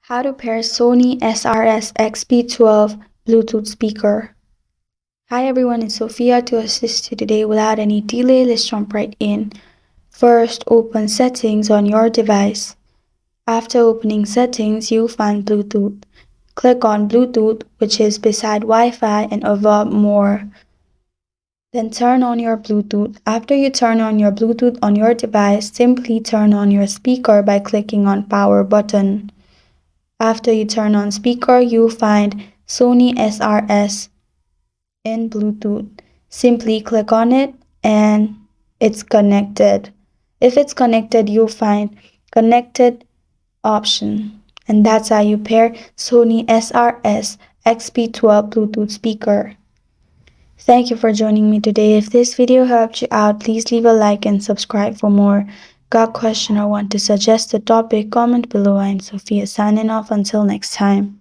How to pair Sony SRS XB12 Bluetooth speaker. Hi everyone, it's Sophia to assist you today without any delay. Let's jump right in. First, open settings on your device. After opening settings, you'll find Bluetooth. Click on Bluetooth, which is beside Wi-Fi, and above More. Then turn on your Bluetooth. After you turn on your Bluetooth on your device, simply turn on your speaker by clicking on Power button. After you turn on speaker, you'll find Sony SRS in Bluetooth. Simply click on it and it's connected. If it's connected, you'll find connected option. And that's how you pair Sony SRS XB12 Bluetooth speaker. Thank you for joining me today. If this video helped you out, please leave a like and subscribe for more. Got a question or want to suggest a topic? Comment below. I'm Sophia signing off. Until next time.